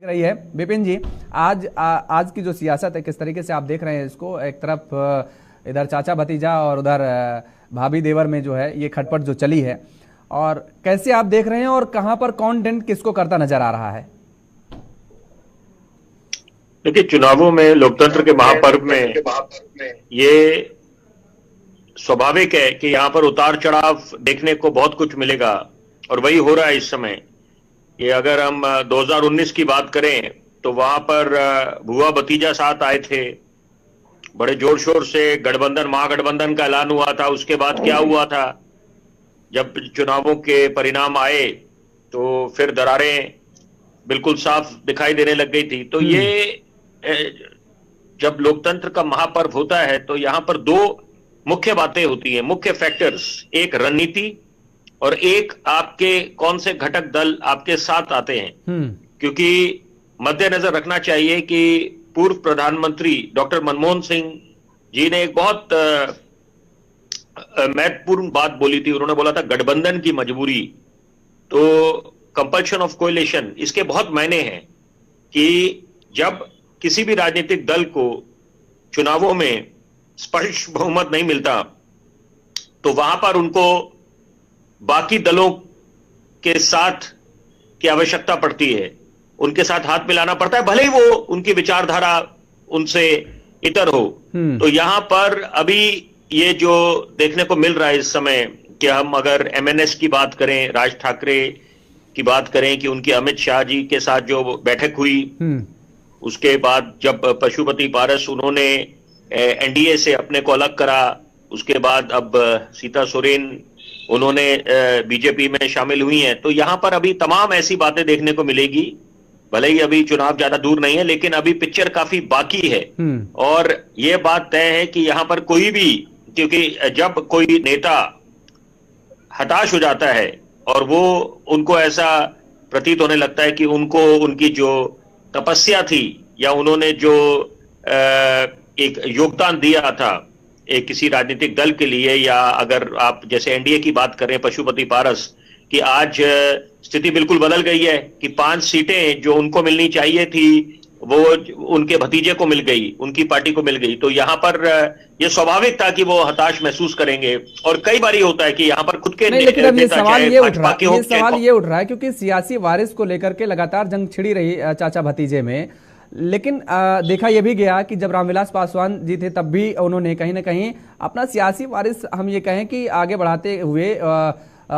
रही है विपिन जी। आज की जो सियासत है, किस तरीके से आप देख रहे हैं इसको? एक तरफ इधर चाचा भतीजा और उधर भाभी देवर में जो है ये खटपट जो चली है, और कैसे आप देख रहे हैं और कहां पर कौन डेंट किसको करता नजर आ रहा है? देखिए, चुनावों में, लोकतंत्र के महापर्व में ये स्वाभाविक है कि यहां पर उतार चढ़ाव देखने को बहुत कुछ मिलेगा, और वही हो रहा है इस समय। ये अगर हम 2019 की बात करें तो वहां पर भुआ भतीजा साथ आए थे, बड़े जोर शोर से गठबंधन, महागठबंधन का ऐलान हुआ था। उसके बाद क्या हुआ था, जब चुनावों के परिणाम आए तो फिर दरारें बिल्कुल साफ दिखाई देने लग गई थी। तो ये जब लोकतंत्र का महापर्व होता है तो यहां पर दो मुख्य बातें होती हैं, मुख्य फैक्टर्स, एक रणनीति और एक आपके कौन से घटक दल आपके साथ आते हैं। क्योंकि मद्देनजर रखना चाहिए कि पूर्व प्रधानमंत्री डॉक्टर मनमोहन सिंह जी ने एक बहुत महत्वपूर्ण बात बोली थी। उन्होंने बोला था गठबंधन की मजबूरी, तो कंपल्शन ऑफ कोएलिशन, इसके बहुत मायने हैं कि जब किसी भी राजनीतिक दल को चुनावों में स्पष्ट बहुमत नहीं मिलता तो वहां पर उनको बाकी दलों के साथ की आवश्यकता पड़ती है, उनके साथ हाथ मिलाना पड़ता है, भले ही वो उनकी विचारधारा उनसे इतर हो। तो यहां पर अभी ये जो देखने को मिल रहा है इस समय कि हम अगर एमएनएस की बात करें, राज ठाकरे की बात करें कि उनकी अमित शाह जी के साथ जो बैठक हुई, उसके बाद जब पशुपति पारस उन्होंने एनडीए से अपने को अलग करा, उसके बाद अब सीता सोरेन उन्होंने बीजेपी में शामिल हुई हैं, तो यहां पर अभी तमाम ऐसी बातें देखने को मिलेगी। भले ही अभी चुनाव ज्यादा दूर नहीं है, लेकिन अभी पिक्चर काफी बाकी है। और यह बात तय है कि यहां पर कोई भी, क्योंकि जब कोई नेता हताश हो जाता है और वो, उनको ऐसा प्रतीत होने लगता है कि उनको उनकी जो तपस्या थी या उन्होंने जो एक योगदान दिया था एक किसी राजनीतिक दल के लिए, या अगर आप जैसे एनडीए की बात करें पशुपति पारस की, आज स्थिति बिल्कुल बदल गई है कि 5 सीटें जो उनको मिलनी चाहिए थी वो उनके भतीजे को मिल गई, उनकी पार्टी को मिल गई। तो यहाँ पर यह स्वाभाविक था कि वो हताश महसूस करेंगे, और कई बार ये होता है कि यहाँ पर खुद के लेकिन अब ये सवाल ये उठ रहा है क्योंकि सियासी वारिस को लेकर के लगातार जंग छिड़ी रही चाचा भतीजे में। लेकिन देखा यह भी गया कि जब रामविलास पासवान जी थे तब भी उन्होंने कहीं ना कहीं अपना सियासी वारिस, हम ये कहें कि आगे बढ़ाते हुए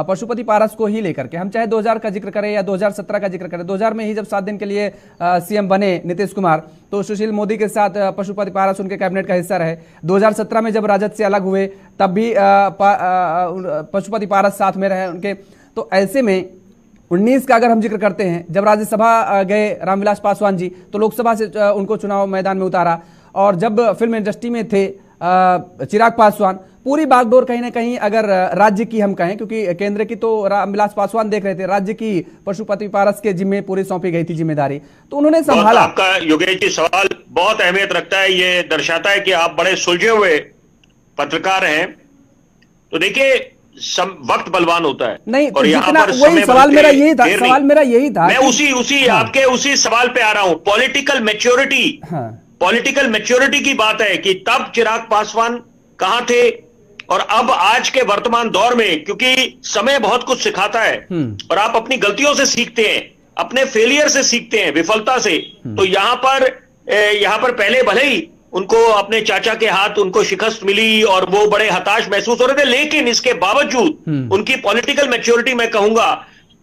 पशुपति पारस को ही लेकर के, हम चाहे 2000 का जिक्र करें या 2017 का जिक्र करें, 2000 में ही जब 7 दिन के लिए सीएम बने नीतीश कुमार, तो सुशील मोदी के साथ पशुपति पारस उनके कैबिनेट का हिस्सा रहे। 2017 में जब राजद से अलग हुए तब भी पशुपति पारस साथ में रहे उनके। तो ऐसे में 19 का अगर हम जिक्र करते हैं, जब राज्यसभा गए रामविलास पासवान जी, तो लोकसभा से उनको चुनाव मैदान में उतारा, और जब फिल्म इंडस्ट्री में थे चिराग पासवान, पूरी बागडोर कहीं ना कहीं अगर राज्य की हम कहें, क्योंकि केंद्र की तो रामविलास पासवान देख रहे थे, राज्य की पशुपति पारस के जिम्मे पूरी सौंपी गई थी जिम्मेदारी, तो उन्होंने संभाला। आपका योगेश जी सवाल बहुत अहमियत रखता है, ये दर्शाता है कि आप बड़े सुलझे हुए पत्रकार हैं। तो देखिए, वक्त बलवान होता है, नहीं, और यहाँ पर सवाल मेरा यही था मैं उसी आपके उसी सवाल पे आ रहा हूं। पॉलिटिकल मैच्योरिटी की बात है कि तब चिराग पासवान कहां थे और अब आज के वर्तमान दौर में, क्योंकि समय बहुत कुछ सिखाता है और आप अपनी गलतियों से सीखते हैं, अपने फेलियर से सीखते हैं, विफलता से। तो यहां पर पहले भले ही उनको अपने चाचा के हाथ उनको शिकस्त मिली और वो बड़े हताश महसूस हो रहे थे, लेकिन इसके बावजूद उनकी पॉलिटिकल मैच्योरिटी, मैं कहूंगा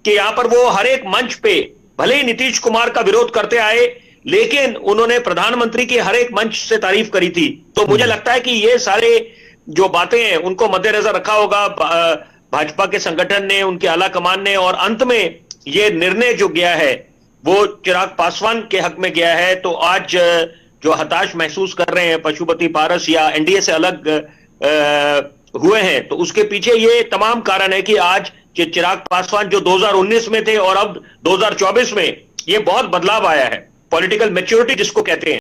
कि यहां पर वो हर एक मंच पे, भले ही नीतीश कुमार का विरोध करते आए, लेकिन उन्होंने प्रधानमंत्री की हर एक मंच से तारीफ करी थी। तो मुझे लगता है कि ये सारे जो बातें हैं उनको मद्देनजर रखा होगा भाजपा के संगठन ने, उनके आला कमान ने, और अंत में ये निर्णय जो गया है वो चिराग पासवान के हक में गया है। तो आज जो हताश महसूस कर रहे हैं पशुपति पारस या एनडीए से अलग हुए हैं, तो उसके पीछे ये तमाम कारण है कि आज चिराग पासवान जो 2019 में थे और अब 2024 में ये बहुत बदलाव आया है। पॉलिटिकल मैच्योरिटी जिसको कहते हैं।